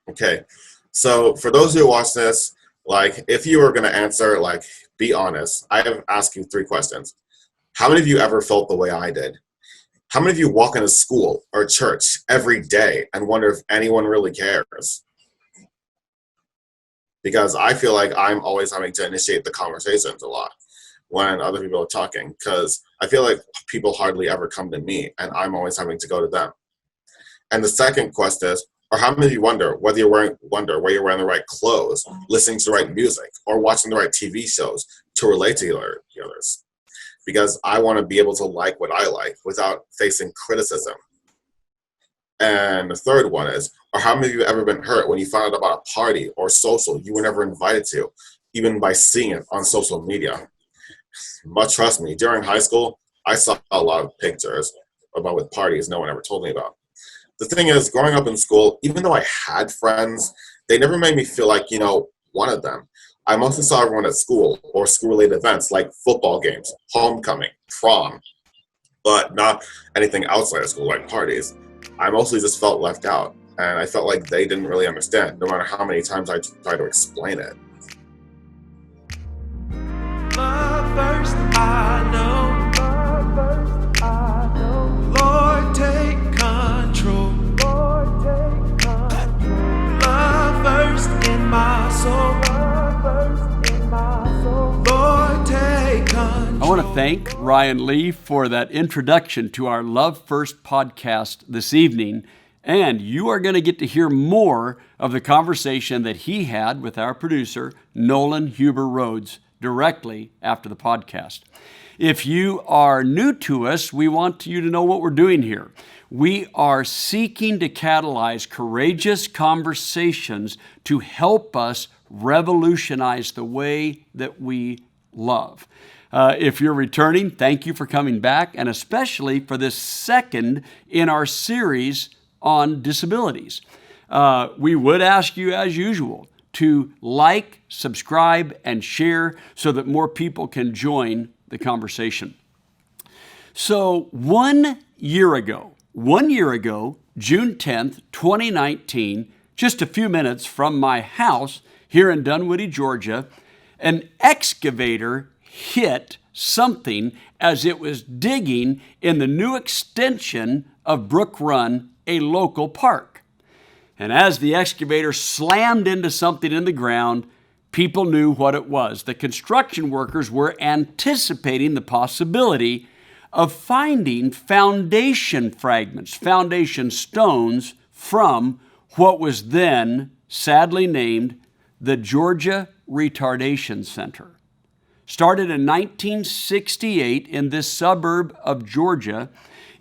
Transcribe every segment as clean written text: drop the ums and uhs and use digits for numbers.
Okay, so for those who watch this, like, if you were going to answer, like, be honest, I have asked you three questions. How many of you ever felt the way I did? How many of you walk into school or church every day and wonder if anyone really cares? Because I feel like I'm always having to initiate the conversations a lot when other people are talking, because I feel like people hardly ever come to me and I'm always having to go to them. And the second question is, or how many of you wonder whether where you're wearing the right clothes, listening to the right music, or watching the right TV shows to relate to the others? Because I want to be able to like what I like without facing criticism. And the third one is, or how many of you ever been hurt when you found out about a party or social you were never invited to, even by seeing it on social media? But trust me, during high school, I saw a lot of pictures about with parties no one ever told me about. The thing is, growing up in school, even though I had friends, they never made me feel like, one of them. I mostly saw everyone at school or school-related events like football games, homecoming, prom, but not anything outside of school like parties. I mostly just felt left out, and I felt like they didn't really understand, no matter how many times I tried to explain it. Love first, I know. Lord, take control. Love first in my soul. Lord, take control. I want to thank Ryan Lee for that introduction to our Love First podcast this evening. And you are going to get to hear more of the conversation that he had with our producer, Nolan Huber-Rhoades, directly after the podcast. If you are new to us, we want you to know what we're doing here. We are seeking to catalyze courageous conversations to help us revolutionize the way that we love. If you're returning, thank you for coming back, and especially for this second in our series on disabilities. We would ask you, as usual, to like, subscribe, and share so that more people can join the conversation. So 1 year ago, June 10th, 2019, just a few minutes from my house here in Dunwoody, Georgia, an excavator hit something as it was digging in the new extension of Brook Run, a local park. And as the excavator slammed into something in the ground, people knew what it was. The construction workers were anticipating the possibility of finding foundation fragments, foundation stones from what was then sadly named the Georgia Retardation Center. Started in 1968 in this suburb of Georgia,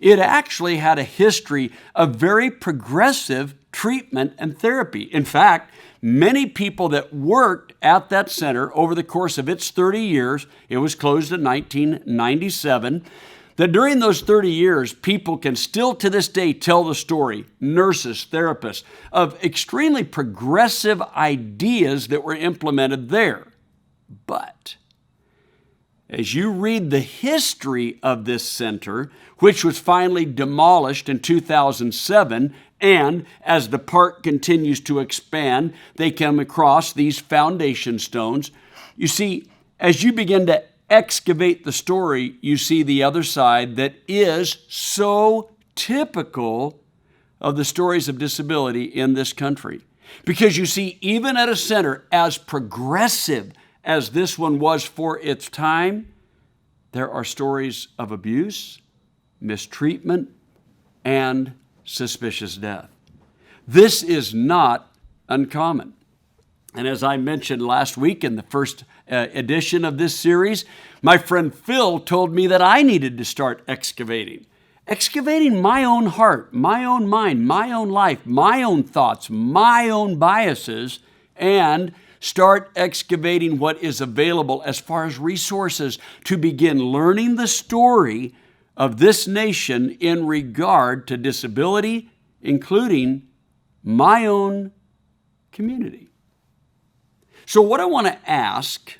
it actually had a history of very progressive treatment and therapy. In fact, many people that worked at that center over the course of its 30 years, it was closed in 1997, that during those 30 years, people can still to this day tell the story, nurses, therapists, of extremely progressive ideas that were implemented there. But as you read the history of this center, which was finally demolished in 2007, and as the park continues to expand, they come across these foundation stones. You see, as you begin to excavate the story, you see the other side that is so typical of the stories of disability in this country. Because you see, even at a center as progressive as this one was for its time, there are stories of abuse, mistreatment, and suspicious death. This is not uncommon. And as I mentioned last week in the first edition of this series, my friend Phil told me that I needed to start excavating my own heart, my own mind, my own life, my own thoughts, my own biases, and start excavating what is available as far as resources to begin learning the story of this nation in regard to disability, including my own community. So what I want to ask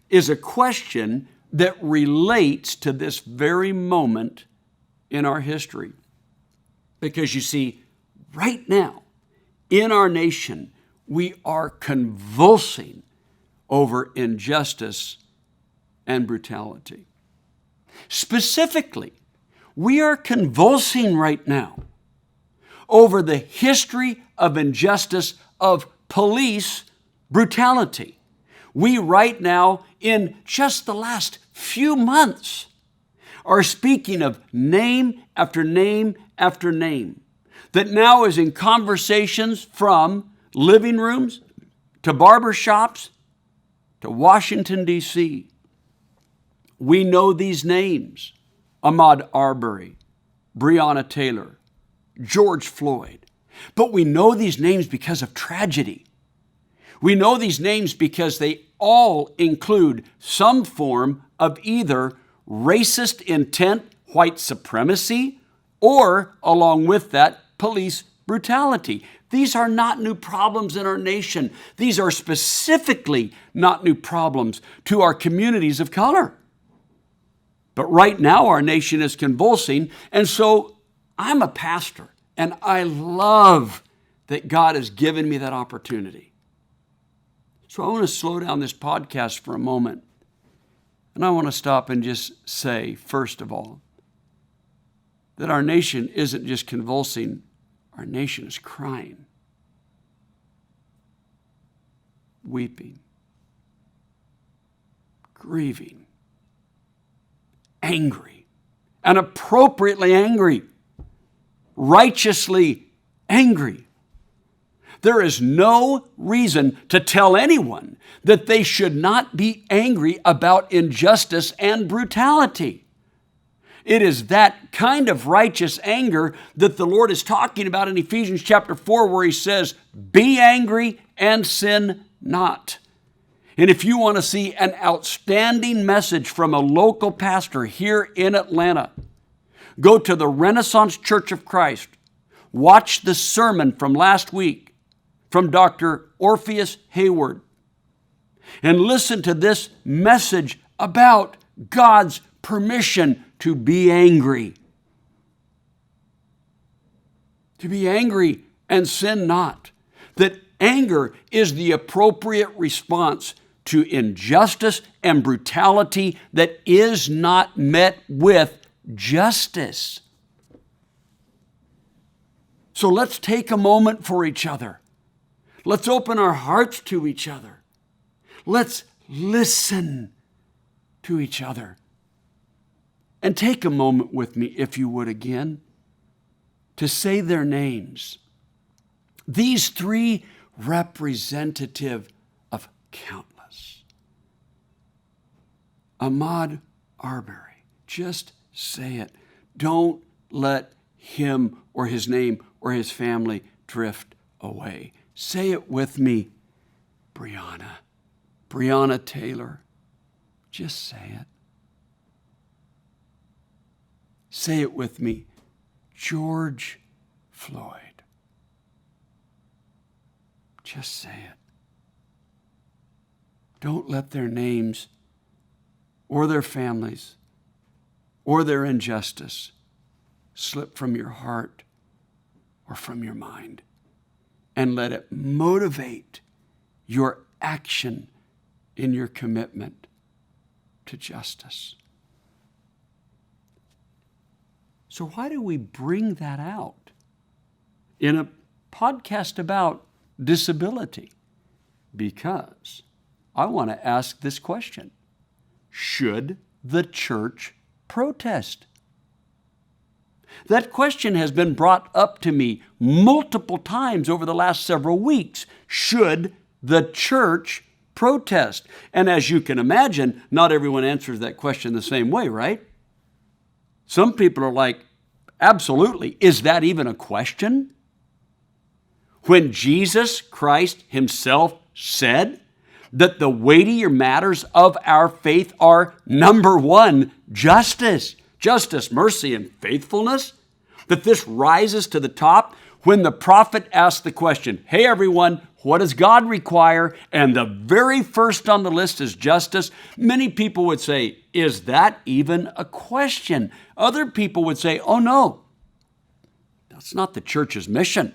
is a question that relates to this very moment in our history. Because you see, right now, in our nation, we are convulsing over injustice and brutality. Specifically, we are convulsing right now over the history of injustice of police brutality. We right now, in just the last few months, are speaking of name after name after name that now is in conversations from living rooms to barber shops to Washington, D.C. We know these names: Ahmaud Arbery, Breonna Taylor, George Floyd. But we know these names because of tragedy. We know these names because they all include some form of either racist intent, white supremacy, or, along with that, police brutality. These are not new problems in our nation. These are specifically not new problems to our communities of color. But right now, our nation is convulsing, and so I'm a pastor, and I love that God has given me that opportunity. So I want to slow down this podcast for a moment, and I want to stop and just say, first of all, that our nation isn't just convulsing, our nation is crying, weeping, grieving, angry, and appropriately angry, righteously angry. There is no reason to tell anyone that they should not be angry about injustice and brutality. It is that kind of righteous anger that the Lord is talking about in Ephesians chapter 4, where he says, "Be angry and sin not." And if you want to see an outstanding message from a local pastor here in Atlanta, go to the Renaissance Church of Christ. Watch the sermon from last week from Dr. Orpheus Hayward, and listen to this message about God's permission to be angry. To be angry and sin not. That anger is the appropriate response to injustice and brutality that is not met with justice. So let's take a moment for each other. Let's open our hearts to each other. Let's listen to each other. And take a moment with me, if you would again, to say their names. These three representative of countless. Ahmaud Arbery. Just say it. Don't let him or his name or his family drift away. Say it with me. Breonna Taylor. Just say it. Say it with me. George Floyd. Just say it. Don't let their names or their families or their injustice slip from your heart or from your mind. And let it motivate your action in your commitment to justice. So why do we bring that out in a podcast about disability? Because I want to ask this question: should the church protest? That question has been brought up to me multiple times over the last several weeks. Should the church protest? And as you can imagine, not everyone answers that question the same way, right? Some people are like, absolutely. Is that even a question? When Jesus Christ himself said that the weightier matters of our faith are, number one, justice. Justice, mercy, and faithfulness. That this rises to the top when the prophet asked the question, hey everyone, what does God require? And the very first on the list is justice. Many people would say, is that even a question? Other people would say, oh no, that's not the church's mission.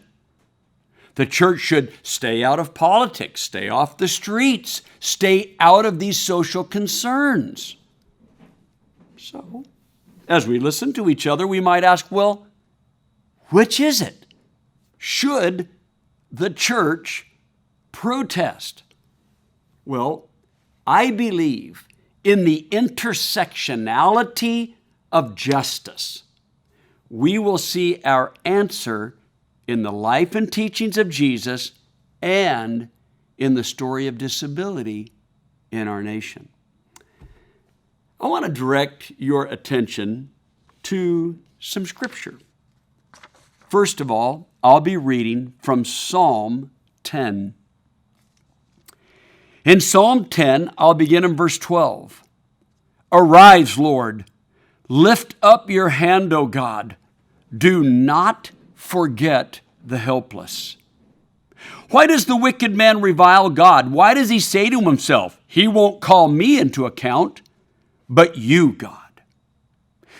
The church should stay out of politics, stay off the streets, stay out of these social concerns. So, as we listen to each other, we might ask, well, which is it? Should the church protest? Well, I believe in the intersectionality of justice. We will see our answer in the life and teachings of Jesus and in the story of disability in our nation. I want to direct your attention to some scripture. First of all, I'll be reading from Psalm 10. In Psalm 10, I'll begin in verse 12. Arise, Lord, lift up your hand, O God. Do not forget the helpless. Why does the wicked man revile God? Why does he say to himself, he won't call me into account? But you, God,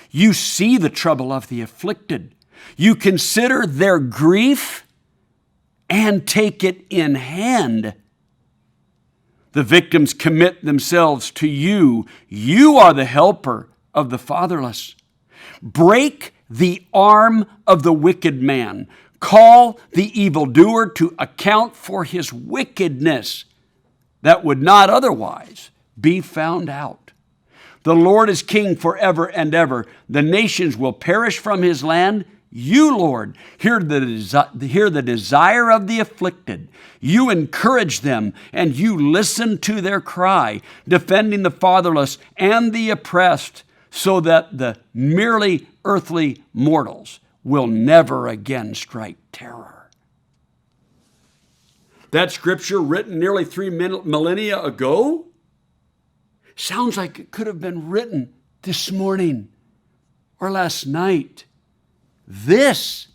you see the trouble of the afflicted. You consider their grief and take it in hand. The victims commit themselves to you. You are the helper of the fatherless. Break the arm of the wicked man. Call the evildoer to account for his wickedness that would not otherwise be found out. The Lord is king forever and ever. The nations will perish from his land. You, Lord, hear the desire of the afflicted. You encourage them, and you listen to their cry, defending the fatherless and the oppressed, so that the merely earthly mortals will never again strike terror. That scripture, written nearly 3 millennia ago, sounds like it could have been written this morning or last night. This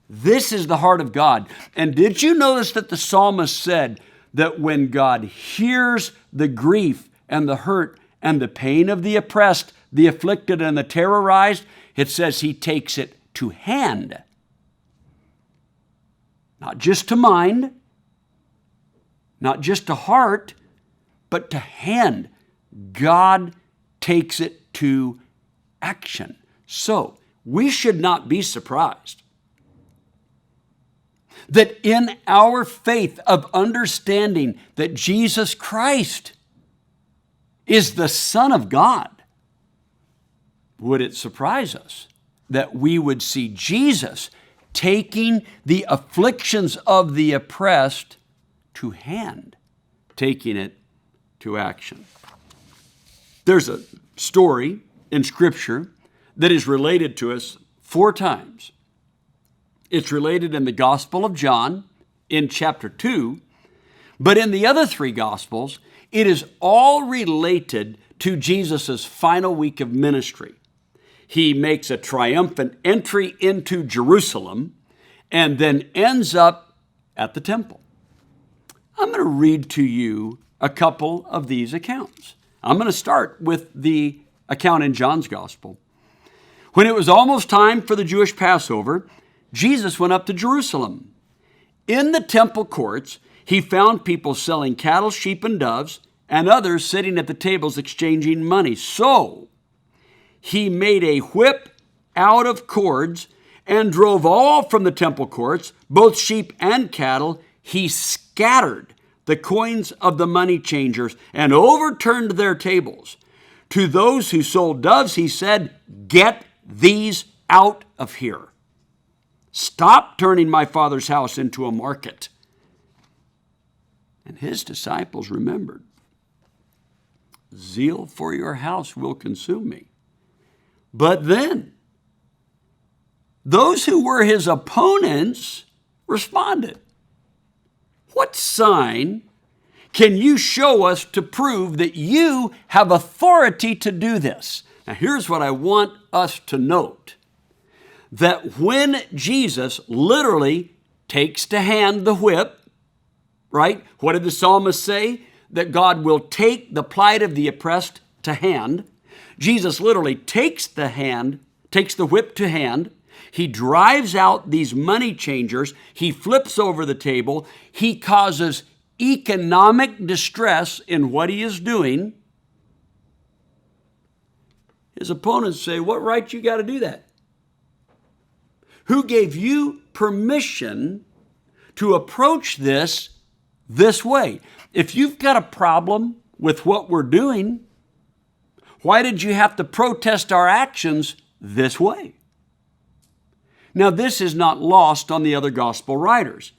is the heart of God. And did you notice that the psalmist said that when God hears the grief and the hurt and the pain of the oppressed, the afflicted, and the terrorized, it says he takes it to hand. Not just to mind, not just to heart, but to hand. God takes it to action. So, we should not be surprised that in our faith of understanding that Jesus Christ is the Son of God, would it surprise us that we would see Jesus taking the afflictions of the oppressed to hand, taking it to action? There's a story in Scripture that is related to us 4 times. It's related in the Gospel of John in chapter 2, but in the other 3 Gospels, it is all related to Jesus' final week of ministry. He makes a triumphant entry into Jerusalem and then ends up at the temple. I'm going to read to you a couple of these accounts. I'm going to start with the account in John's Gospel. When it was almost time for the Jewish Passover, Jesus went up to Jerusalem. In the temple courts, he found people selling cattle, sheep, and doves, and others sitting at the tables exchanging money. So he made a whip out of cords and drove all from the temple courts, both sheep and cattle. He scattered the coins of the money changers and overturned their tables. To those who sold doves, he said, "Get these out of here. Stop turning my Father's house into a market." And his disciples remembered, "Zeal for your house will consume me." But then, those who were his opponents responded, "What sign can you show us to prove that you have authority to do this?" Now, here's what I want us to note. That when Jesus literally takes to hand the whip, right? What did the psalmist say? That God will take the plight of the oppressed to hand. Jesus literally takes the whip to hand. He drives out these money changers. He flips over the table. He causes economic distress in what he is doing. His opponents say, what right you got to do that? Who gave you permission to approach this way? If you've got a problem with what we're doing, why did you have to protest our actions this way? Now, this is not lost on the other gospel writers.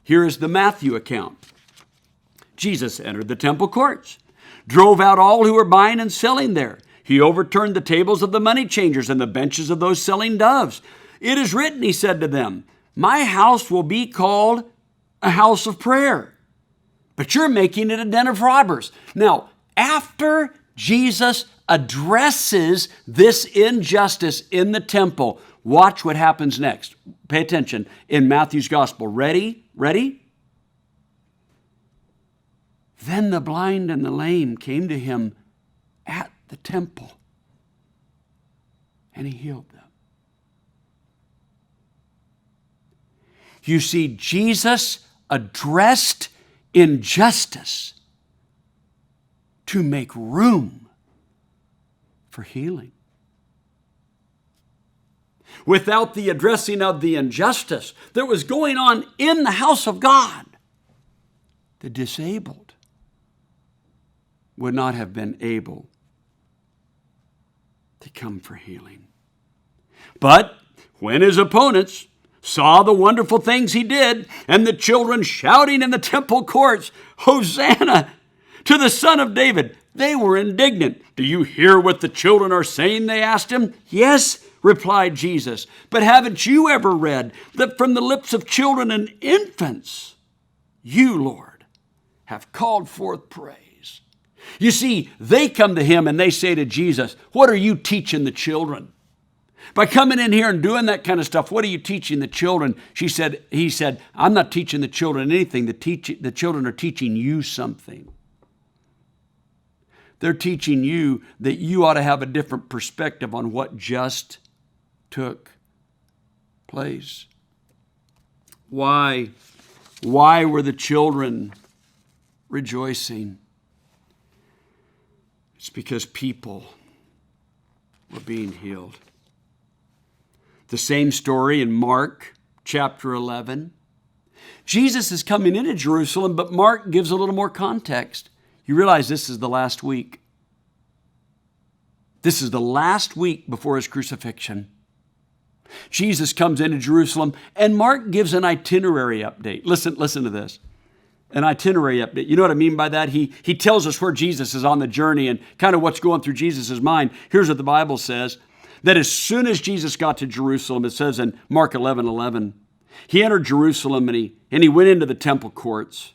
Here is the Matthew account. Jesus entered the temple courts, drove out all who were buying and selling there. He overturned the tables of the money changers and the benches of those selling doves. It is written, he said to them, my house will be called a house of prayer, but you're making it a den of robbers. Now, after Jesus addresses this injustice in the temple, watch what happens next. Pay attention in Matthew's gospel. Ready? Then the blind and the lame came to him at the temple, and he healed them. You see, Jesus addressed injustice to make room for healing. Without the addressing of the injustice that was going on in the house of God, the disabled would not have been able to come for healing. But when his opponents saw the wonderful things he did and the children shouting in the temple courts, Hosanna to the Son of David, they were indignant. Do you hear what the children are saying? They asked him. Yes, replied Jesus. But haven't you ever read that from the lips of children and infants, you, Lord, have called forth praise? You see, they come to him and they say to Jesus, what are you teaching the children? By coming in here and doing that kind of stuff, what are you teaching the children? He said, I'm not teaching the children anything. The children are teaching you something. They're teaching you that you ought to have a different perspective on what just took place. Why were the children rejoicing? It's because people were being healed. The same story in Mark chapter 11. Jesus is coming into Jerusalem, but Mark gives a little more context. You realize this is the last week. This is the last week before his crucifixion. Jesus comes into Jerusalem, and Mark gives an itinerary update. Listen to this. An itinerary update. You know what I mean by that? He tells us where Jesus is on the journey and kind of what's going through Jesus' mind. Here's what the Bible says. That as soon as Jesus got to Jerusalem, it says in Mark 11:11, he entered Jerusalem and he went into the temple courts.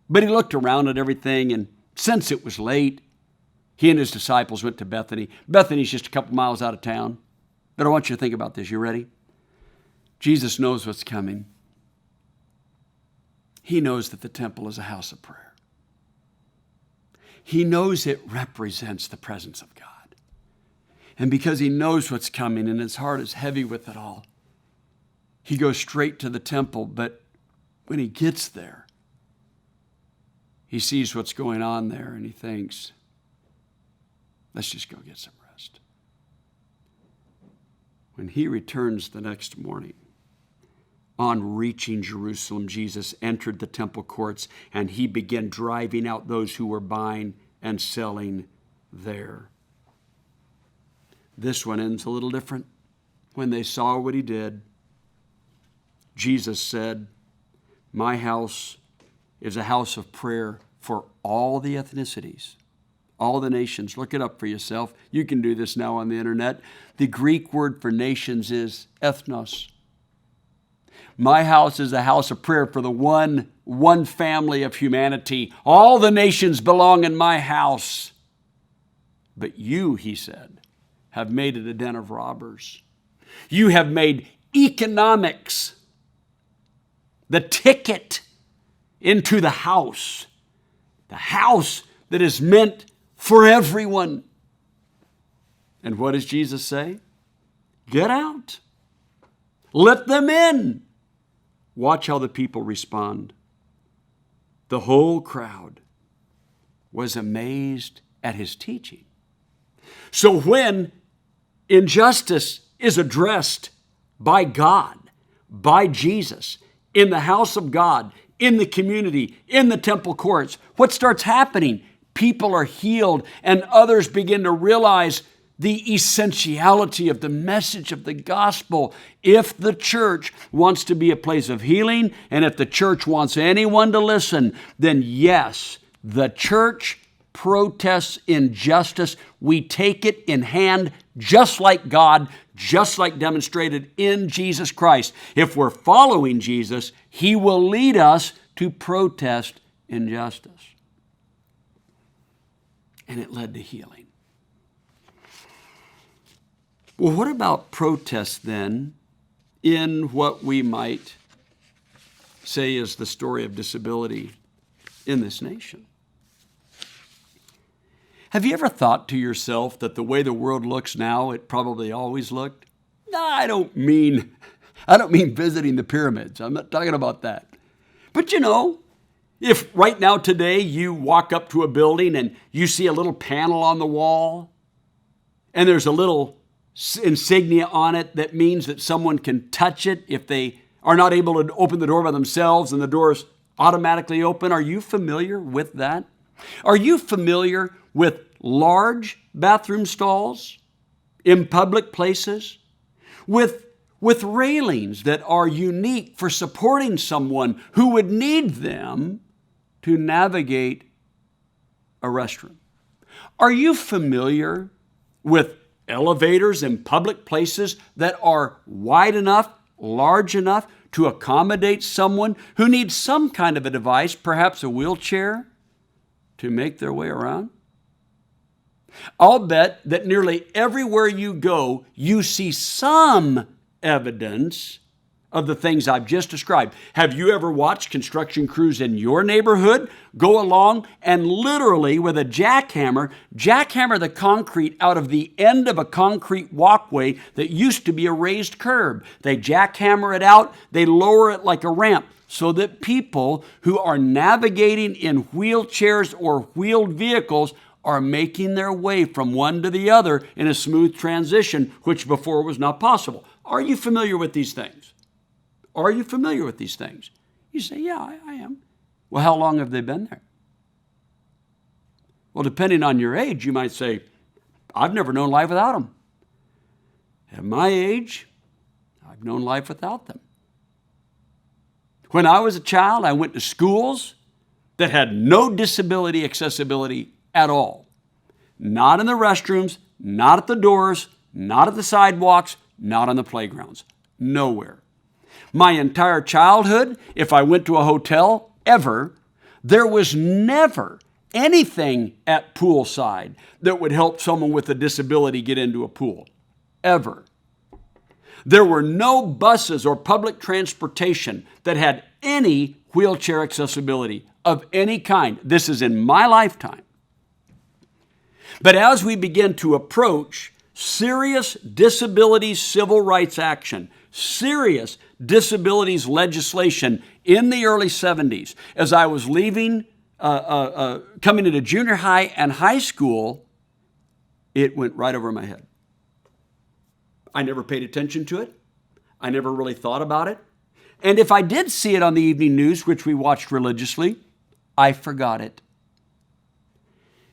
But he looked around at everything, and since it was late, he and his disciples went to Bethany. Bethany's just a couple miles out of town. But I want you to think about this. You ready? Jesus knows what's coming. He knows that the temple is a house of prayer. He knows it represents the presence of God. And because he knows what's coming and his heart is heavy with it all, he goes straight to the temple. But when he gets there, he sees what's going on there and he thinks, let's just go get some rest. When he returns the next morning, on reaching Jerusalem, Jesus entered the temple courts and he began driving out those who were buying and selling there. This one ends a little different. When they saw what he did, Jesus said, my house is a house of prayer for all the ethnicities, all the nations. Look it up for yourself. You can do this now on the internet. The Greek word for nations is ethnos. My house is a house of prayer for the one family of humanity. All the nations belong in my house. But you, he said, have made it a den of robbers. You have made economics the ticket into the house that is meant for everyone. And what does Jesus say? Get out. Let them in. Watch how the people respond. The whole crowd was amazed at his teaching. So when injustice is addressed by God, by Jesus, in the house of God, in the community, in the temple courts, what starts happening? People are healed and others begin to realize the essentiality of the message of the gospel. If the church wants to be a place of healing, and if the church wants anyone to listen, then yes, the church protests injustice. We take it in hand just like God, just like demonstrated in Jesus Christ. If we're following Jesus, He will lead us to protest injustice. And it led to healing. Well, what about protests then in what we might say is the story of disability in this nation? Have you ever thought to yourself that the way the world looks now, it probably always looked? No, I don't mean visiting the pyramids. I'm not talking about that. But you know, if right now today you walk up to a building and you see a little panel on the wall and there's a little insignia on it that means that someone can touch it if they are not able to open the door by themselves and the doors automatically open. Are you familiar with that? Are you familiar with large bathroom stalls in public places with railings that are unique for supporting someone who would need them to navigate a restroom? Are you familiar with elevators in public places that are wide enough, large enough to accommodate someone who needs some kind of a device, perhaps a wheelchair, to make their way around? I'll bet that nearly everywhere you go, you see some evidence of the things I've just described. Have you ever watched construction crews in your neighborhood go along and literally with a jackhammer the concrete out of the end of a concrete walkway that used to be a raised curb? They jackhammer it out, they lower it like a ramp so that people who are navigating in wheelchairs or wheeled vehicles are making their way from one to the other in a smooth transition, which before was not possible. Are you familiar with these things? Are you familiar with these things? You say, yeah, I am. Well, how long have they been there? Well, depending on your age, you might say, I've never known life without them. At my age, I've known life without them. When I was a child, I went to schools that had no disability accessibility at all. Not in the restrooms, not at the doors, not at the sidewalks, not on the playgrounds. Nowhere. My entire childhood, if I went to a hotel ever, there was never anything at poolside that would help someone with a disability get into a pool. Ever. There were no buses or public transportation that had any wheelchair accessibility of any kind. This is in my lifetime. But as we begin to approach serious disabilities civil rights action, serious disabilities legislation in the early 70s, as I was leaving, coming into junior high and high school, it went right over my head. I never paid attention to it. I never really thought about it. And if I did see it on the evening news, which we watched religiously, I forgot it.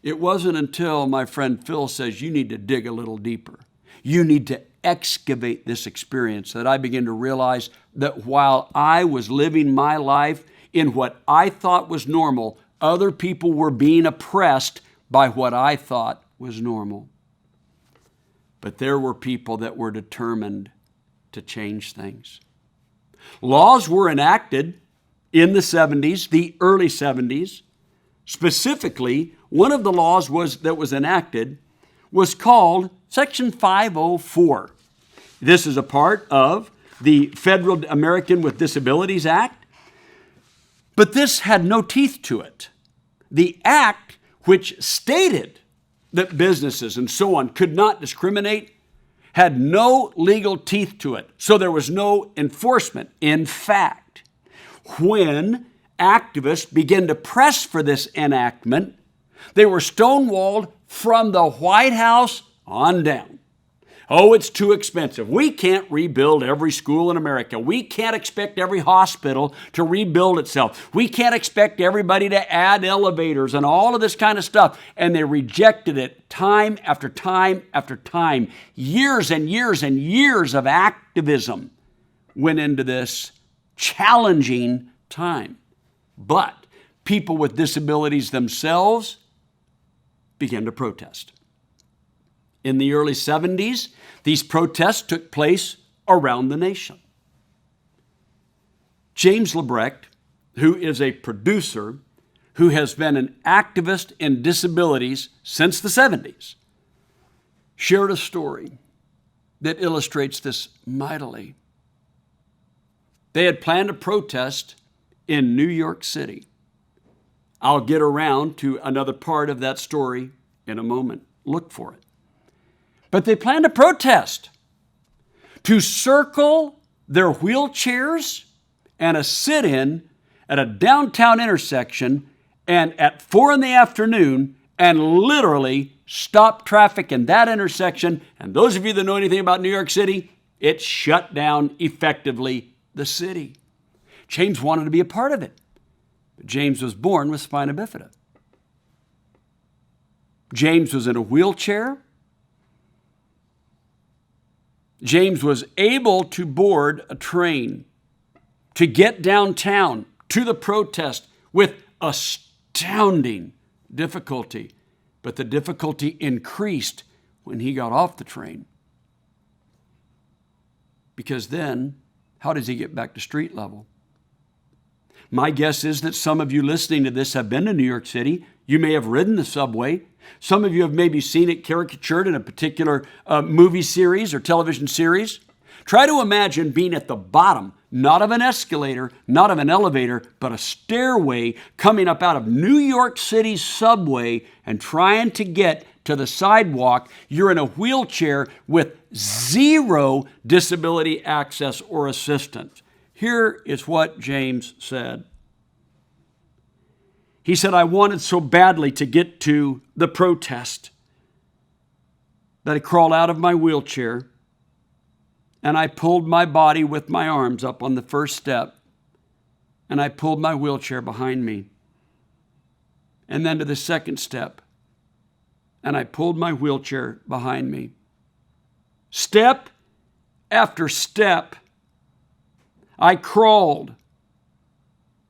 It wasn't until my friend Phil says, you need to dig a little deeper. You need to excavate this experience that I began to realize that while I was living my life in what I thought was normal, other people were being oppressed by what I thought was normal. But there were people that were determined to change things. Laws were enacted in the 70s, the early 70s. Specifically, one of the laws that was enacted was called Section 504. This is a part of the Federal American with Disabilities Act, but this had no teeth to it. The act, which stated that businesses and so on could not discriminate, had no legal teeth to it, so there was no enforcement. In fact, when activists began to press for this enactment, they were stonewalled from the White House on down. Oh, it's too expensive. We can't rebuild every school in America. We can't expect every hospital to rebuild itself. We can't expect everybody to add elevators and all of this kind of stuff. And they rejected it time after time after time. Years and years and years of activism went into this challenging time. But people with disabilities themselves began to protest. In the early 70s, these protests took place around the nation. James Lebrecht, who is a producer, who has been an activist in disabilities since the 70s, shared a story that illustrates this mightily. They had planned a protest in New York City. I'll get around to another part of that story in a moment. Look for it. But they planned a protest to circle their wheelchairs and a sit-in at a downtown intersection and at 4 p.m. and literally stop traffic in that intersection. And those of you that know anything about New York City, it shut down effectively the city. James wanted to be a part of it. But James was born with spina bifida. James was in a wheelchair. James was able to board a train to get downtown to the protest with astounding difficulty. But the difficulty increased when he got off the train. Because then, how does he get back to street level? My guess is that some of you listening to this have been to New York City. You may have ridden the subway. Some of you have maybe seen it caricatured in a particular movie series or television series. Try to imagine being at the bottom, not of an escalator, not of an elevator, but a stairway coming up out of New York City's subway and trying to get to the sidewalk. You're in a wheelchair with zero disability access or assistance. Here is what James said. He said, I wanted so badly to get to the protest that I crawled out of my wheelchair and I pulled my body with my arms up on the first step and I pulled my wheelchair behind me. And then to the second step and I pulled my wheelchair behind me. Step after step, I crawled,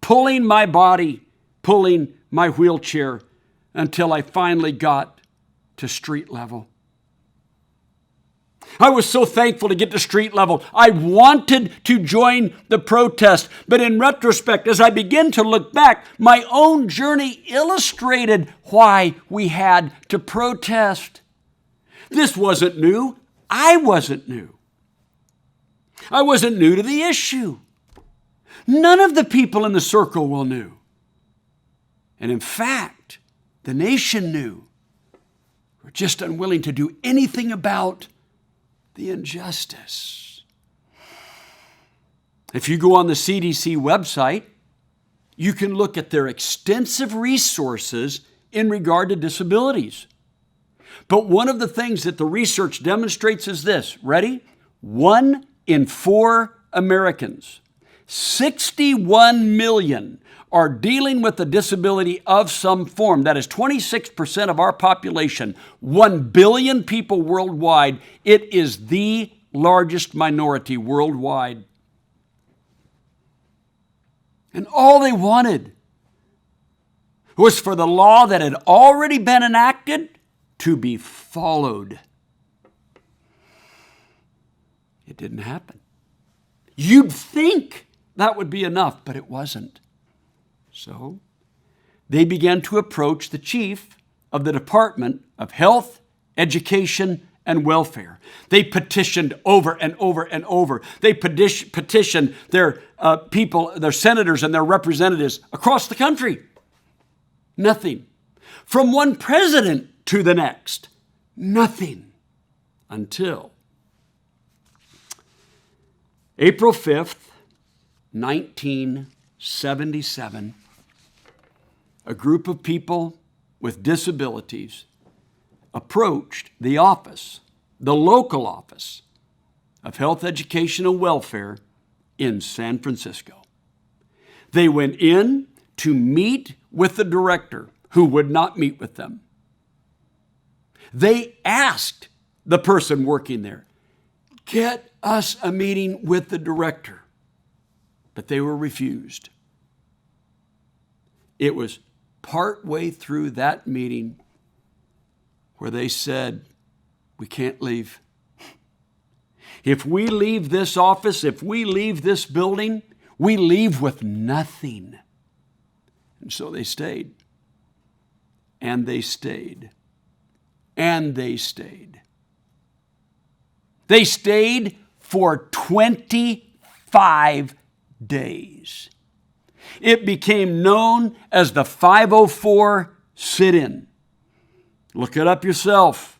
pulling my body, pulling my wheelchair until I finally got to street level. I was so thankful to get to street level. I wanted to join the protest, but in retrospect, as I begin to look back, my own journey illustrated why we had to protest. This wasn't new. I wasn't new. I wasn't new to the issue. None of the people in the circle were new. And in fact, the nation knew. We're just unwilling to do anything about the injustice. If you go on the CDC website, you can look at their extensive resources in regard to disabilities. But one of the things that the research demonstrates is this. Ready? 1 in 4 Americans, 61 million, are dealing with a disability of some form. That is 26% of our population, 1 billion people worldwide. It is the largest minority worldwide. And all they wanted was for the law that had already been enacted to be followed. It didn't happen. You'd think that would be enough, but it wasn't. So they began to approach the chief of the Department of Health, Education, and Welfare. They petitioned over and over and over. They petitioned their people, their senators and their representatives across the country. Nothing. From one president to the next. Nothing. Until April 5th, 1977, a group of people with disabilities approached the office, the local office of Health, Education, and Welfare in San Francisco. They went in to meet with the director, who would not meet with them. They asked the person working there, "Get us a meeting with the director." But they were refused. It was partway through that meeting where they said, "We can't leave. If we leave this office, if we leave this building, we leave with nothing." And so they stayed. And they stayed. And they stayed. They stayed for 25 days. It became known as the 504 sit-in. Look it up yourself.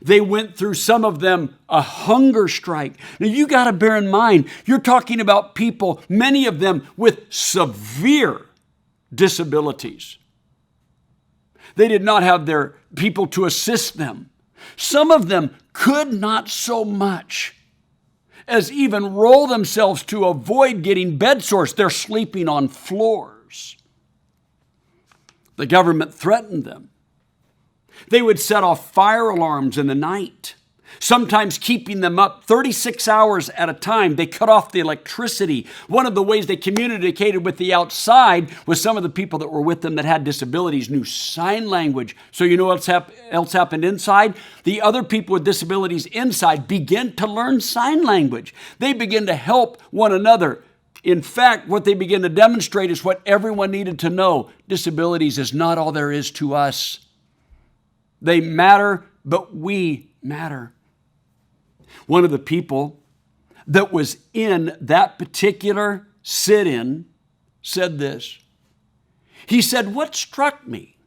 They went through, some of them, a hunger strike. Now you got to bear in mind, you're talking about people, many of them with severe disabilities. They did not have their people to assist them. Some of them could not so much as even roll themselves to avoid getting bed sores. They're sleeping on floors. The government threatened them. They would set off fire alarms in the night, sometimes keeping them up 36 hours at a time. They cut off the electricity. One of the ways they communicated with the outside was some of the people that were with them that had disabilities knew sign language. So you know what else happened inside? The other people with disabilities inside began to learn sign language. They began to help one another. In fact, what they began to demonstrate is what everyone needed to know. Disabilities is not all there is to us. They matter, but we matter. One of the people that was in that particular sit-in said this. He said, "What struck me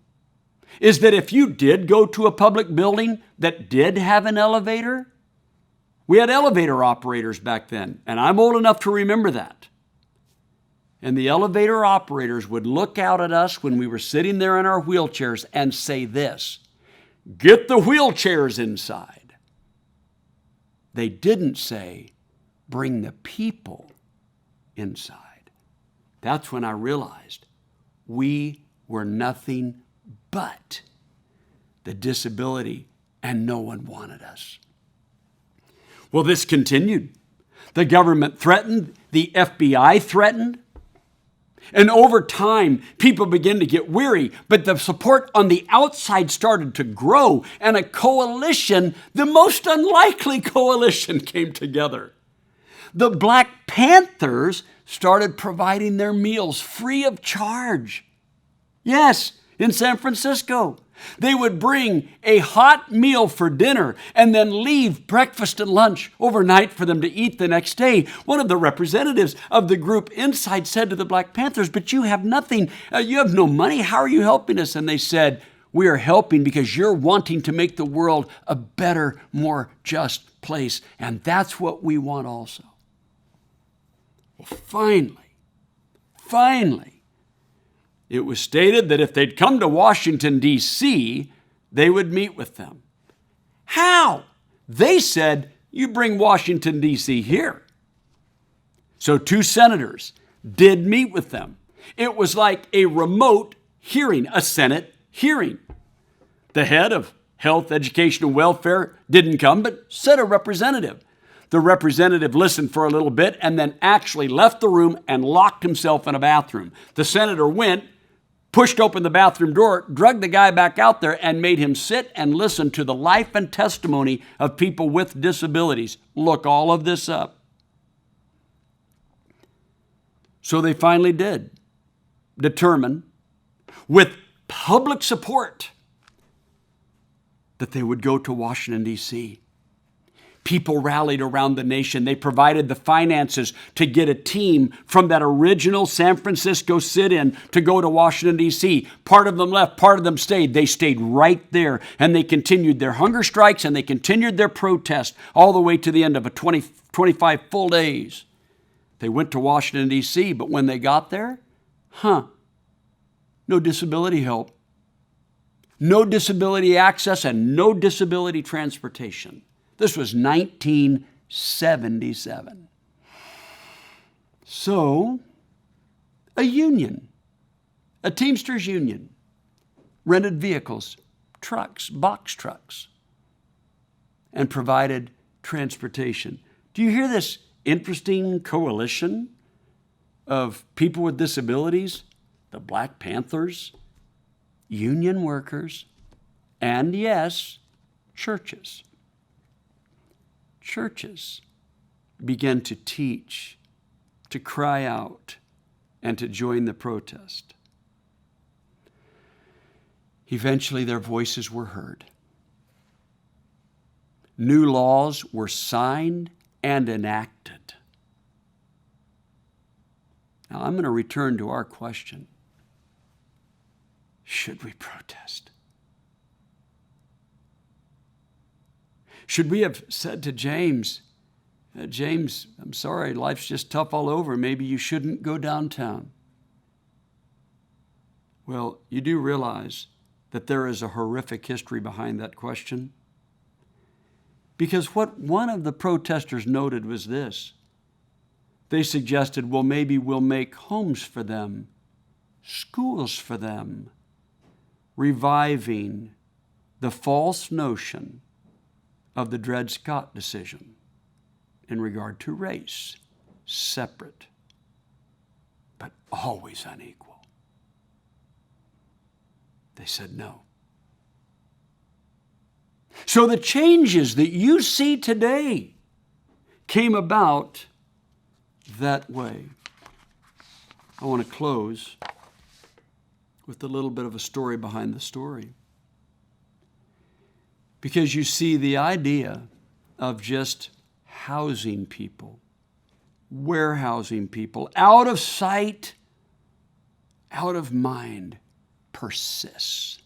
is that if you did go to a public building that did have an elevator, we had elevator operators back then, and I'm old enough to remember that. And the elevator operators would look out at us when we were sitting there in our wheelchairs and say this, 'Get the wheelchairs inside.' They didn't say, 'Bring the people inside.'" That's when I realized we were nothing but the disability, and no one wanted us. Well, this continued. The government threatened, the FBI threatened, and over time, people began to get weary, but the support on the outside started to grow, and a coalition, the most unlikely coalition, came together. The Black Panthers started providing their meals free of charge. Yes, in San Francisco. They would bring a hot meal for dinner and then leave breakfast and lunch overnight for them to eat the next day. One of the representatives of the group inside said to the Black Panthers, "But you have nothing. You have no money. How are you helping us?" And they said, "We are helping because you're wanting to make the world a better, more just place. And that's what we want also." Well, finally, it was stated that if they'd come to Washington, D.C., they would meet with them. How? They said, "You bring Washington, D.C. here." So 2 senators did meet with them. It was like a remote hearing, a Senate hearing. The head of Health, Education, and Welfare didn't come, but sent a representative. The representative listened for a little bit and then actually left the room and locked himself in a bathroom. The senator went, pushed open the bathroom door, dragged the guy back out there, and made him sit and listen to the life and testimony of people with disabilities. Look all of this up. So they finally did determine, with public support, that they would go to Washington, D.C. People rallied around the nation. They provided the finances to get a team from that original San Francisco sit-in to go to Washington, D.C. Part of them left, part of them stayed. They stayed right there, and they continued their hunger strikes, and they continued their protest all the way to the end of 25 full days. They went to Washington, D.C., but when they got there, no disability help, no disability access, and no disability transportation. This was 1977. So, a union, a Teamsters union, rented vehicles, trucks, box trucks, and provided transportation. Do you hear this interesting coalition of people with disabilities? The Black Panthers, union workers, and yes, churches. Churches began to teach, to cry out, and to join the protest. Eventually, their voices were heard. New laws were signed and enacted. Now, I'm going to return to our question. Should we protest? Should we have said to James, James, I'm sorry, life's just tough all over. Maybe you shouldn't go downtown. Well, you do realize that there is a horrific history behind that question. Because what one of the protesters noted was this. They suggested, well, maybe we'll make homes for them, schools for them, reviving the false notion of the Dred Scott decision in regard to race, separate, but always unequal. They said no. So the changes that you see today came about that way. I want to close with a little bit of a story behind the story. Because you see, the idea of just housing people, warehousing people, out of sight, out of mind, persists.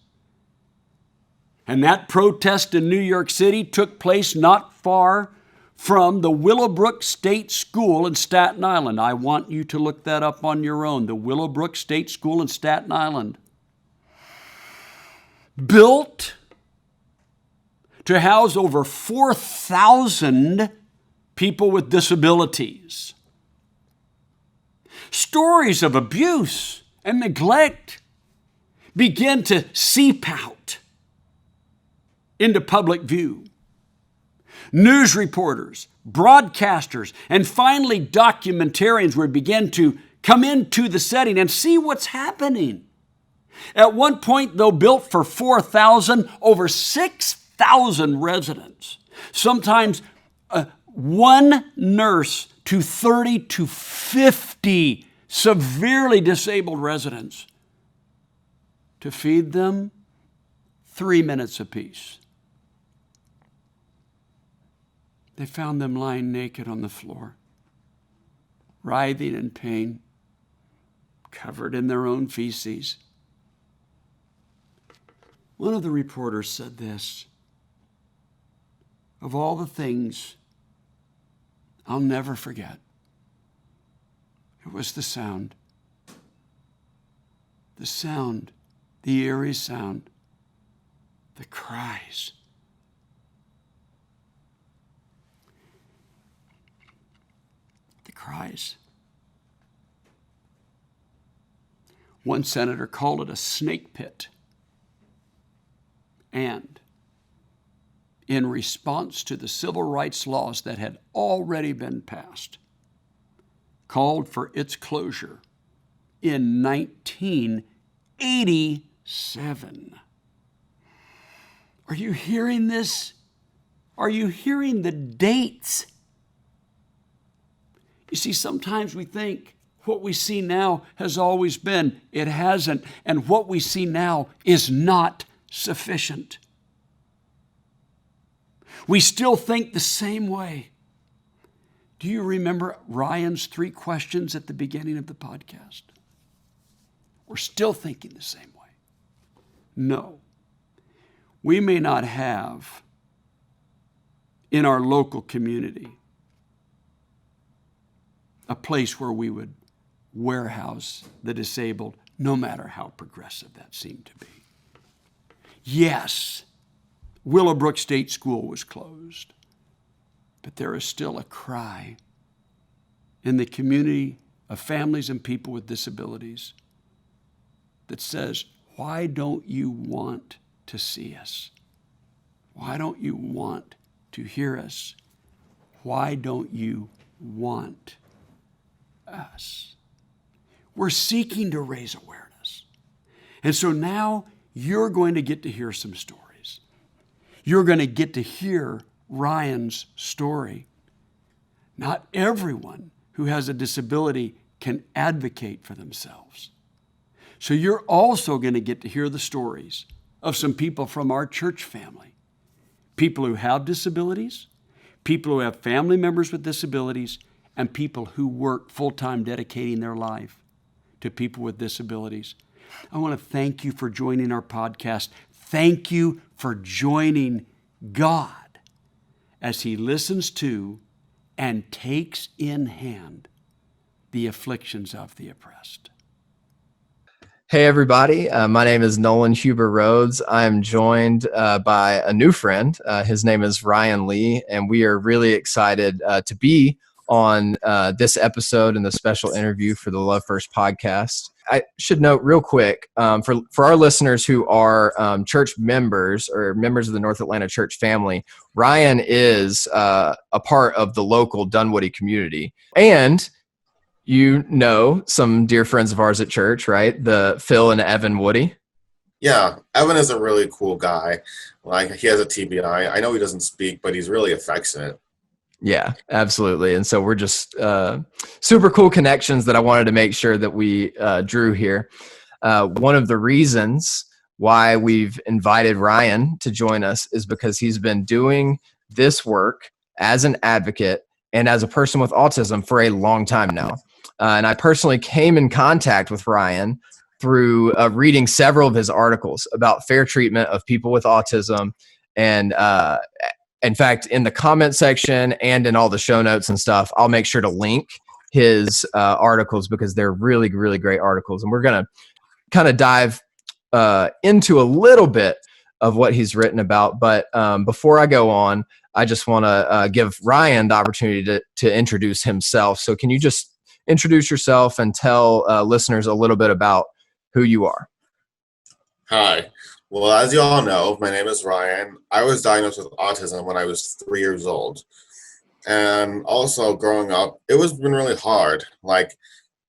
And that protest in New York City took place not far from the Willowbrook State School in Staten Island. I want you to look that up on your own. The Willowbrook State School in Staten Island. Built to house over 4,000 people with disabilities. Stories of abuse and neglect began to seep out into public view. News reporters, broadcasters, and finally documentarians would begin to come into the setting and see what's happening. At one point, though, built for 4,000, over 6,000 residents. Sometimes one nurse to 30 to 50 severely disabled residents. To feed them 3 minutes apiece. They found them lying naked on the floor, writhing in pain, covered in their own feces. One of the reporters said this, of all the things I'll never forget, it was the sound, the eerie sound, the cries. The cries. One senator called it a snake pit. And in response to the civil rights laws that had already been passed, called for its closure in 1987. Are you hearing this? Are you hearing the dates? You see, sometimes we think what we see now has always been. It hasn't. And what we see now is not sufficient. We still think the same way. Do you remember Ryan's 3 questions at the beginning of the podcast? We're still thinking the same way. No. We may not have in our local community a place where we would warehouse the disabled, no matter how progressive that seemed to be. Yes, Willowbrook State School was closed, but there is still a cry in the community of families and people with disabilities that says, why don't you want to see us? Why don't you want to hear us? Why don't you want us? We're seeking to raise awareness. And so now you're going to get to hear some stories. You're going to get to hear Ryan's story. Not everyone who has a disability can advocate for themselves. So you're also going to get to hear the stories of some people from our church family. People who have disabilities, people who have family members with disabilities, and people who work full-time dedicating their life to people with disabilities. I want to thank you for joining our podcast. Thank you for joining God as He listens to and takes in hand the afflictions of the oppressed. Hey, everybody. My name is Nolan Huber-Rhoades. I'm joined by a new friend. His name is Ryan Lee, and we are really excited to be on this episode and the special interview for the Love First podcast. I should note real quick, for our listeners who are church members or members of the North Atlanta church family, Ryan is a part of the local Dunwoody community. And you know some dear friends of ours at church, right? The Phil and Evan Woody. Yeah, Evan is a really cool guy. Like, he has a TBI. I know he doesn't speak, but he's really affectionate. Yeah, absolutely. And so we're just super cool connections that I wanted to make sure that we drew here. One of the reasons why we've invited Ryan to join us is because he's been doing this work as an advocate and as a person with autism for a long time now. And I personally came in contact with Ryan through reading several of his articles about fair treatment of people with autism. And in fact, in the comment section and in all the show notes and stuff, I'll make sure to link his articles because they're really, really great articles. And we're going to kind of dive into a little bit of what he's written about. But before I go on, I just want to give Ryan the opportunity to introduce himself. So can you just introduce yourself and tell listeners a little bit about who you are? Hi. Well, as you all know, my name is Ryan. I was diagnosed with autism when I was 3 years old. And also growing up, it was been really hard. Like,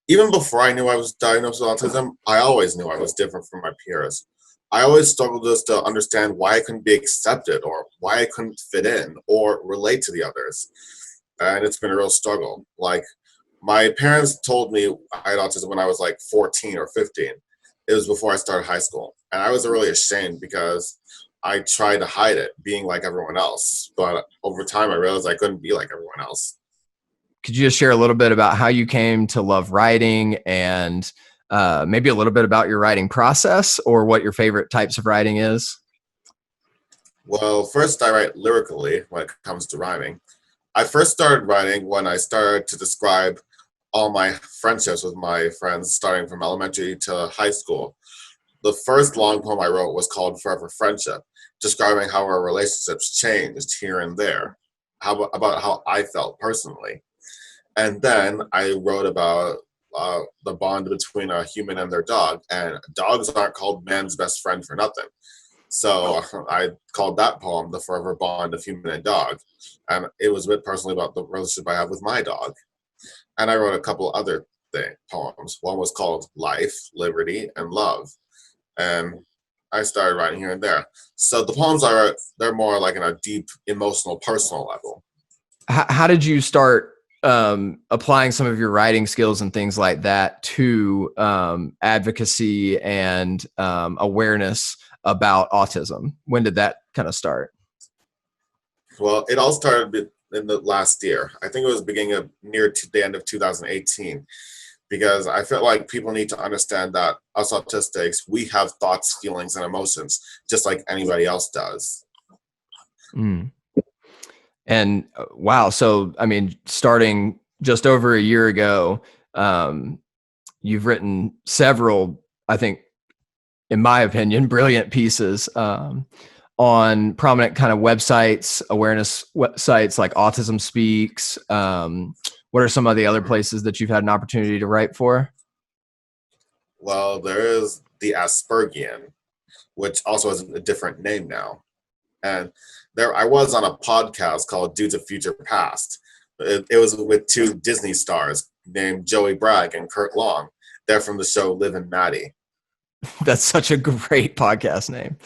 even before I knew I was diagnosed with autism, I always knew I was different from my peers. I always struggled just to understand why I couldn't be accepted or why I couldn't fit in or relate to the others. And it's been a real struggle. Like, my parents told me I had autism when I was like 14 or 15. It was before I started high school. And I was really ashamed because I tried to hide it, being like everyone else. But over time, I realized I couldn't be like everyone else. Could you just share a little bit about how you came to love writing and maybe a little bit about your writing process or what your favorite types of writing is? Well, first I write lyrically when it comes to rhyming. I first started writing when I started to describe all my friendships with my friends, starting from elementary to high school. The first long poem I wrote was called Forever Friendship, describing how our relationships changed here and there, about how I felt personally. And then I wrote about the bond between a human and their dog, and dogs aren't called man's best friend for nothing. So I called that poem The Forever Bond of Human and Dog, and it was a bit personally about the relationship I have with my dog. And I wrote a couple other poems. One was called Life, Liberty, and Love. And I started writing here and there. So the poems I wrote, they're more like in a deep, emotional, personal level. How did you start applying some of your writing skills and things like that to advocacy and awareness about autism? When did that kind of start? Well, it all started in the last year. I think it was beginning of near to the end of 2018, because I felt like people need to understand that us autistics, we have thoughts, feelings, and emotions just like anybody else does. Mm. And wow. So, I mean, starting just over a year ago, you've written several, I think, in my opinion, brilliant pieces on prominent kind of websites, awareness websites like Autism Speaks. What are some of the other places that you've had an opportunity to write for? Well, there is the Aspergian, which also has a different name now. And there, I was on a podcast called Dudes of Future Past. It was with two Disney stars named Joey Bragg and Kurt Long. They're from the show Liv and Maddie. That's such a great podcast name.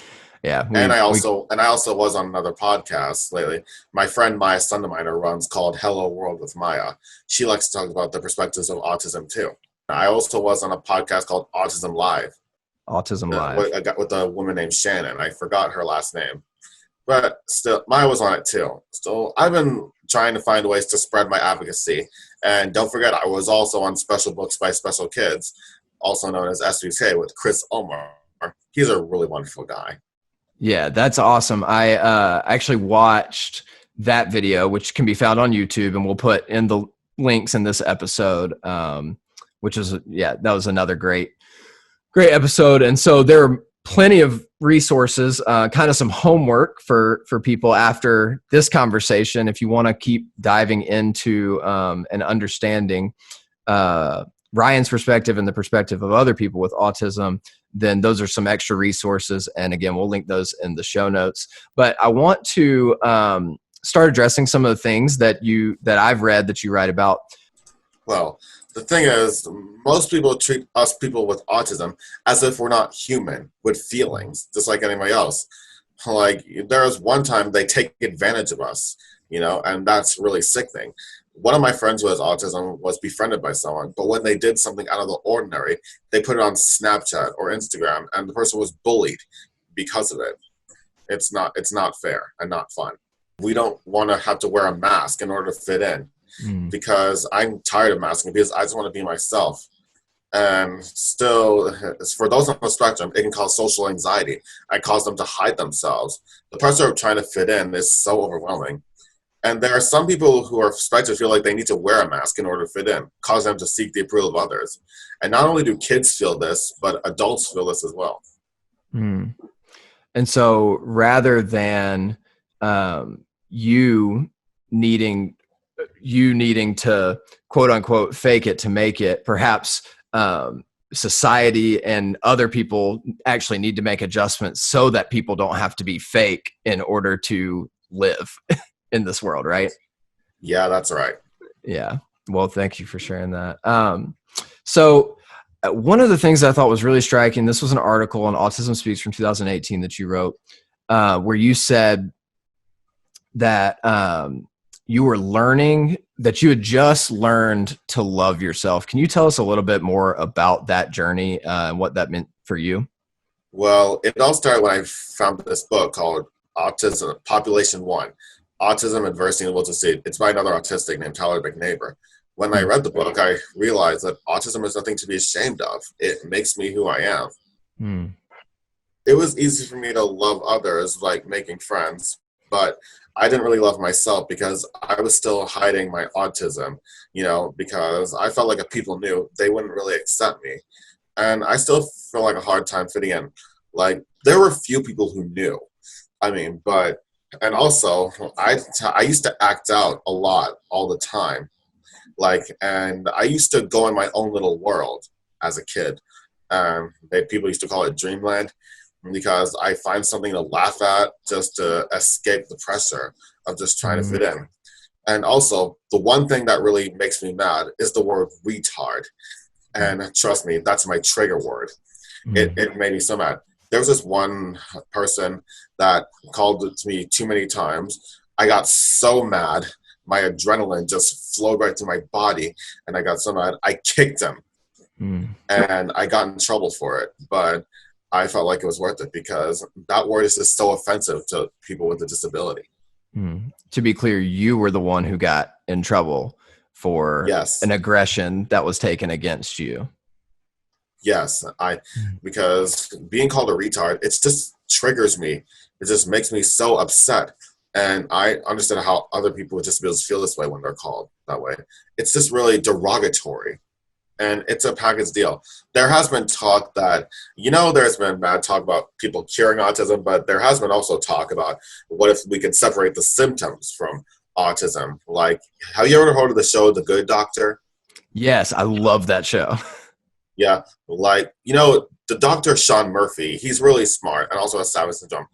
Yeah. And I also was on another podcast lately. My friend Maya Sundeminer runs called Hello World with Maya. She likes to talk about the perspectives of autism too. I also was on a podcast called Autism Live. Autism Live. With a woman named Shannon. I forgot her last name. But still, Maya was on it too. So I've been trying to find ways to spread my advocacy. And don't forget, I was also on Special Books by Special Kids, also known as SBK, with Chris Omar. He's a really wonderful guy. Yeah, that's awesome. I actually watched that video, which can be found on YouTube, and we'll put in the links in this episode, which is, that was another great episode. And so there are plenty of resources, kind of some homework for people after this conversation. If you want to keep diving into and understanding Ryan's perspective and the perspective of other people with autism, then those are some extra resources. And again, we'll link those in the show notes. But I want to start addressing some of the things that I've read that you write about. Well, the thing is, most people treat us people with autism as if we're not human with feelings, just like anybody else. Like, there was one time they take advantage of us, and that's really sickening. One of my friends who has autism was befriended by someone, but when they did something out of the ordinary, they put it on Snapchat or Instagram, and the person was bullied because of it. It's not fair and not fun. We don't want to have to wear a mask in order to fit in, because I'm tired of masking, because I just want to be myself. And still, for those on the spectrum, it can cause social anxiety and cause them to hide themselves. The pressure of trying to fit in is so overwhelming. And there are some people who are expected to feel like they need to wear a mask in order to fit in, cause them to seek the approval of others. And not only do kids feel this, but adults feel this as well. And so rather than you needing to quote unquote fake it to make it, perhaps society and other people actually need to make adjustments so that people don't have to be fake in order to live in this world, right? Yeah, that's right. Yeah. Well, thank you for sharing that. So one of the things I thought was really striking, this was an article on Autism Speaks from 2018 that you wrote, where you said that you were learning, that you had just learned to love yourself. Can you tell us a little bit more about that journey and what that meant for you? Well, it all started when I found this book called Autism, Population 1. Autism, Adversity, and Will to Succeed. It's by another autistic named Tyler McNeighbor. When I read the book, I realized that autism is nothing to be ashamed of. It makes me who I am. It was easy for me to love others, like making friends, but I didn't really love myself because I was still hiding my autism, because I felt like if people knew, they wouldn't really accept me. And I still feel like a hard time fitting in. Like, there were few people who knew. And also, I used to act out a lot all the time. And I used to go in my own little world as a kid. People used to call it dreamland, because I find something to laugh at just to escape the pressure of just trying to fit in. And also, the one thing that really makes me mad is the word retard. And trust me, that's my trigger word. It made me so mad. There was this one person that called it to me too many times. I got so mad. My adrenaline just flowed right through my body, and I got so mad. I kicked him, and I got in trouble for it. But I felt like it was worth it, because that word is just so offensive to people with a disability. To be clear, you were the one who got in trouble for Yes. an aggression that was taken against you. Yes, because being called a retard, it just triggers me. It just makes me so upset. And I understand how other people with disabilities feel this way when they're called that way. It's just really derogatory. And it's a package deal. There has been talk that, there's been bad talk about people curing autism, but there has been also talk about what if we could separate the symptoms from autism. Like, have you ever heard of the show The Good Doctor? Yes, I love that show. Yeah, like, the doctor Sean Murphy, he's really smart and also has Savage syndrome.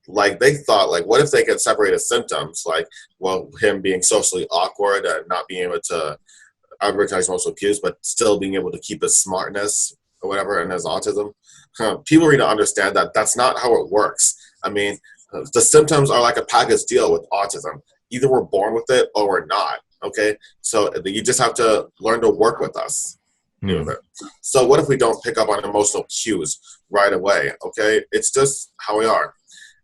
Like, they thought, like, what if they could separate his symptoms? Like, well, him being socially awkward and not being able to advertise social cues, but still being able to keep his smartness or whatever and his autism. People need to understand that that's not how it works. I mean, the symptoms are like a package deal with autism. Either we're born with it or we're not, okay? So you just have to learn to work with us. With it. So what if we don't pick up on emotional cues right away, okay? It's just how we are.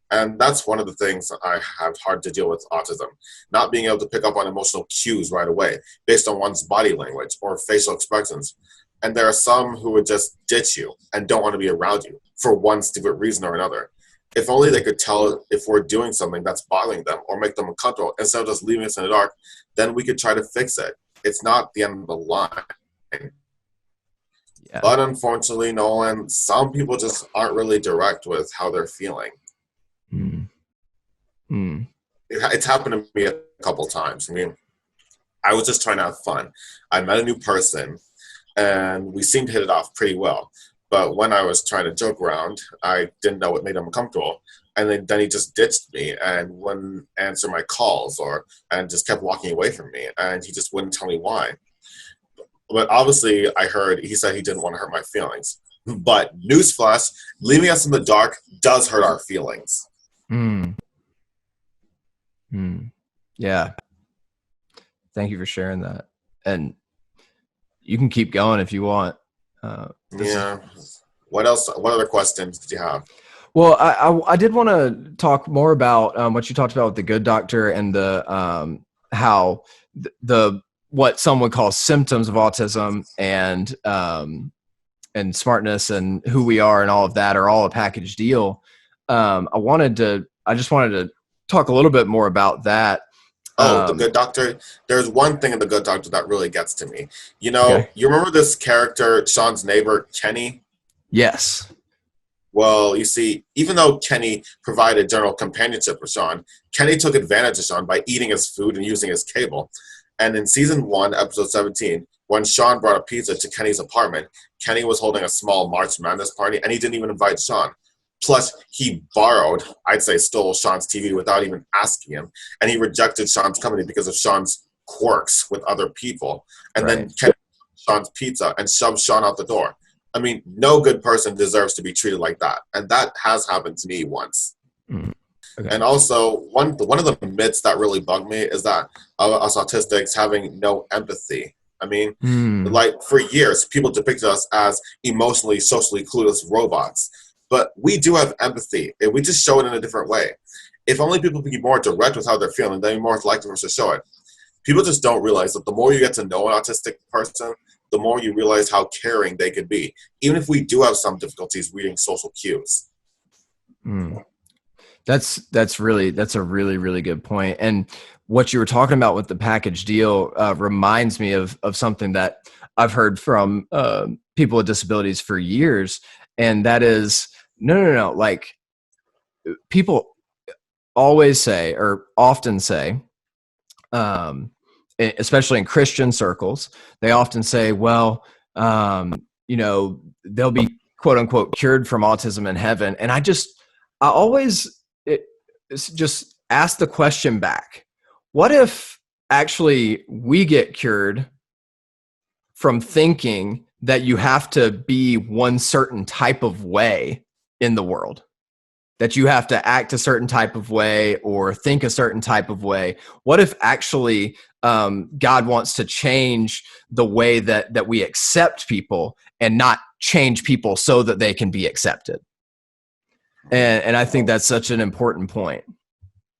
And that's one of the things I have hard to deal with autism, not being able to pick up on emotional cues right away based on one's body language or facial expressions. And there are some who would just ditch you and don't want to be around you for one stupid reason or another. If only they could tell if we're doing something that's bothering them or make them uncomfortable, instead of just leaving us in the dark, then we could try to fix it. It's not the end of the line. Yeah. But unfortunately, Nolan, some people just aren't really direct with how they're feeling. It's happened to me a couple times. I mean, I was just trying to have fun. I met a new person, and we seemed to hit it off pretty well. But when I was trying to joke around, I didn't know what made him uncomfortable. And then he just ditched me and wouldn't answer my calls and just kept walking away from me. And he just wouldn't tell me why. But obviously, he said he didn't want to hurt my feelings. But newsflash, leaving us in the dark does hurt our feelings. Yeah. Thank you for sharing that. And you can keep going if you want. What else? What other questions did you have? Well, I did want to talk more about what you talked about with the Good Doctor and the how the what some would call symptoms of autism and smartness and who we are and all of that are all a package deal. I just wanted to talk a little bit more about that. The Good Doctor. There's one thing in the Good Doctor that really gets to me. You remember this character, Sean's neighbor, Kenny? Yes. Well, you see, even though Kenny provided general companionship for Sean, Kenny took advantage of Sean by eating his food and using his cable. And in season 1, episode 17, when Sean brought a pizza to Kenny's apartment, Kenny was holding a small March Madness party, and he didn't even invite Sean. Plus, he borrowed, I'd say stole Sean's TV without even asking him. And he rejected Sean's company because of Sean's quirks with other people. And then Kenny took Sean's pizza and shoved Sean out the door. I mean, no good person deserves to be treated like that. And that has happened to me once. Okay. And also, one of the myths that really bugged me is that us autistics having no empathy. I mean, like for years, people depicted us as emotionally, socially clueless robots. But we do have empathy, and we just show it in a different way. If only people could be more direct with how they're feeling, they'd be more likely for us to show it. People just don't realize that the more you get to know an autistic person, the more you realize how caring they could be, even if we do have some difficulties reading social cues. That's a really, really good point. And what you were talking about with the package deal reminds me of something that I've heard from people with disabilities for years. And that is, no. Like, people always say, or often say, especially in Christian circles, they often say, well, they'll be quote unquote cured from autism in heaven. And I always just ask the question back. What if actually we get cured from thinking that you have to be one certain type of way in the world, that you have to act a certain type of way or think a certain type of way? What if actually God wants to change the way that we accept people and not change people so that they can be accepted? And I think that's such an important point.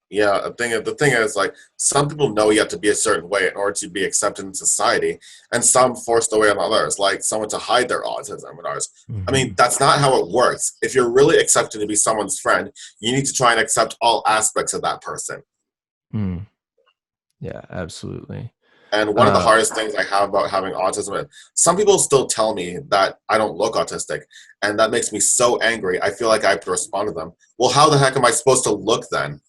Yeah, the thing is, like, some people know you have to be a certain way in order to be accepted in society, and some force the way on others, like someone to hide their autism and ours. I mean, Hmm. that's not how it works. If you're really accepted to be someone's friend, you need to try and accept all aspects of that person. Mm. Yeah, absolutely. And one of the Uh, hardest things I have about having autism is some people still tell me that I don't look autistic, and that makes me so angry. I feel like I have to respond to them. Well, how the heck am I supposed to look then?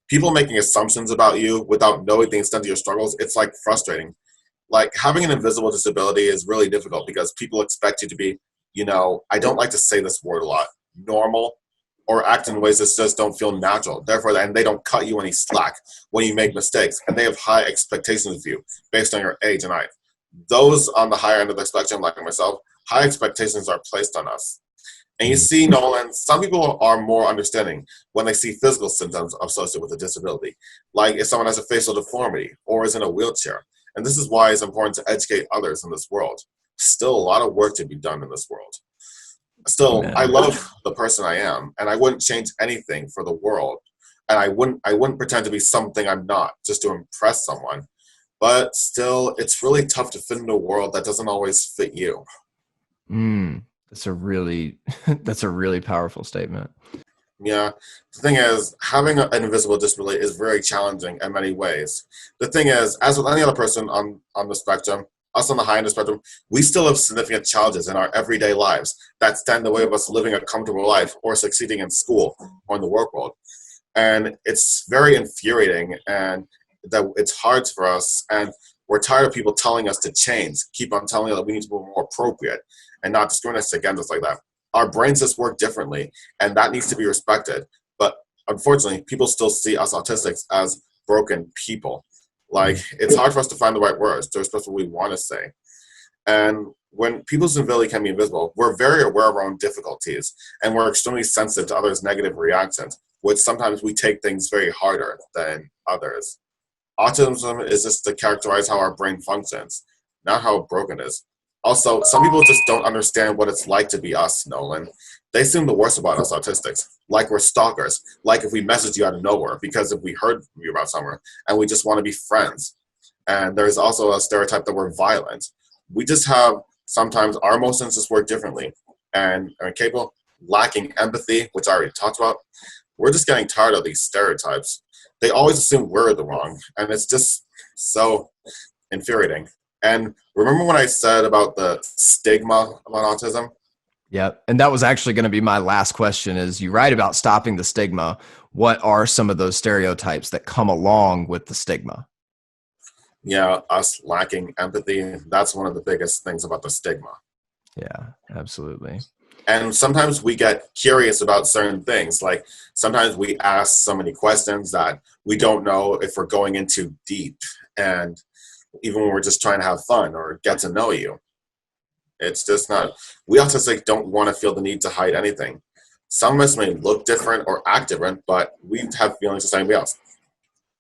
People making assumptions about you without knowing the extent of your struggles, it's like frustrating. Like having an invisible disability is really difficult because people expect you to be, I don't like to say this word a lot, normal, or act in ways that just don't feel natural. Therefore, and they don't cut you any slack when you make mistakes, and they have high expectations of you based on your age and height. Those on the higher end of the spectrum, like myself, high expectations are placed on us. And you mm, see, Nolan, some people are more understanding when they see physical symptoms associated with a disability, like if someone has a facial deformity or is in a wheelchair. And this is why it's important to educate others in this world. Still a lot of work to be done in this world. Still, I amen. love the person I am, and I wouldn't change anything for the world. And I wouldn't pretend to be something I'm not just to impress someone. But still, it's really tough to fit into a world that doesn't always fit you. Mm, that's a really that's a really powerful statement. Yeah, the thing is, having an invisible disability is very challenging in many ways. The thing is, as with any other person on the spectrum, us on the high end of the spectrum, we still have significant challenges in our everyday lives that stand in the way of us living a comfortable life or succeeding in school or in the work world. And it's very infuriating, and that it's hard for us, and we're tired of people telling us to change, keep on telling us that we need to be more appropriate and not discriminate us against us like that. Our brains just work differently, and that needs to be respected. But unfortunately, people still see us autistics as broken people. Like, Mm, it's hard for us to find the right words to express what we want to say. And when people's ability can be invisible, we're very aware of our own difficulties, and we're extremely sensitive to others' negative reactions, which sometimes we take things very harder than others. Autism is just to characterize how our brain functions, not how broken it is. Also, some people just don't understand what it's like to be us, Nolan. They assume the worst about us autistics, like we're stalkers, like if we message you out of nowhere because if we heard from you about somewhere and we just want to be friends. And there's also a stereotype that we're violent. We just have sometimes our emotions just work differently and are capable, lacking empathy, which I already talked about. We're just getting tired of these stereotypes. They always assume we're the wrong, and it's just so infuriating. And remember when I said about the stigma about autism? yep. And that was actually going to be my last question is you write about stopping the stigma. What are some of those stereotypes that come along with the stigma? Yeah, us lacking empathy. That's one of the biggest things about the stigma. Yeah, absolutely. And sometimes we get curious about certain things. Like sometimes we ask so many questions that we don't know if we're going in too deep. And even when we're just trying to have fun or get to know you, it's just not. We autistic don't want to feel the need to hide anything. Some of us may look different or act different, but we have feelings just like anybody else.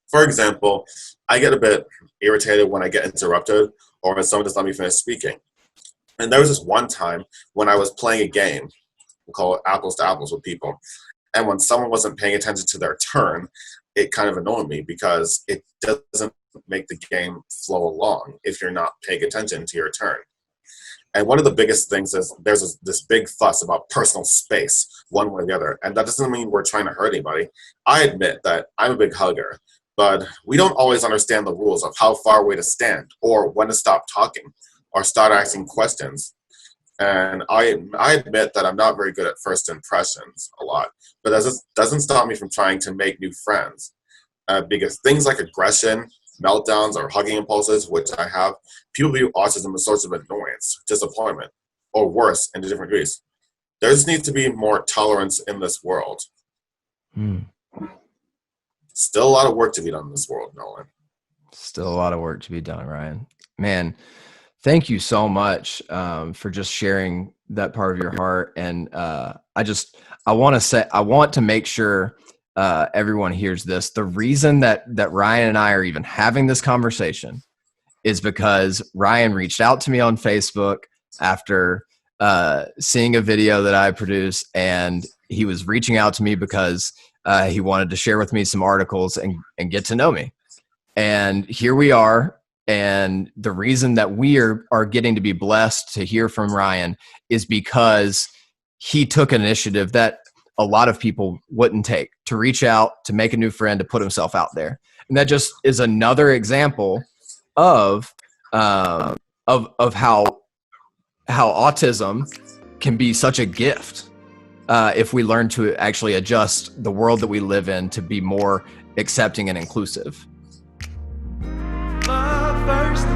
For example, I get a bit irritated when I get interrupted or when someone doesn't let me finish speaking. And there was this one time when I was playing a game, we call it apples to apples with people. And when someone wasn't paying attention to their turn, it kind of annoyed me because it doesn't make the game flow along if you're not paying attention to your turn. And one of the biggest things is there's this big fuss about personal space, one way or the other. And that doesn't mean we're trying to hurt anybody. I admit that I'm a big hugger, but we don't always understand the rules of how far away to stand or when to stop talking or start asking questions. And I admit that I'm not very good at first impressions a lot, but that doesn't stop me from trying to make new friends. Because things like aggression, meltdowns, or hugging impulses, which I have, people view autism as source of annoyance, disappointment, or worse, in different degrees. There just needs to be more tolerance in this world. Hmm. Still a lot of work to be done in this world, Nolan. Still a lot of work to be done, Ryan. Man, thank you so much for just sharing that part of your heart. And I want to make sure everyone hears this. The reason that Ryan and I are even having this conversation is because Ryan reached out to me on Facebook after seeing a video that I produced, and he was reaching out to me because He wanted to share with me some articles and get to know me. And here we are. And the reason that we are getting to be blessed to hear from Ryan is because he took an initiative that a lot of people wouldn't take, to reach out, to make a new friend, to put himself out there. And that just is another example of how autism can be such a gift if we learn to actually adjust the world that we live in to be more accepting and inclusive. Love first,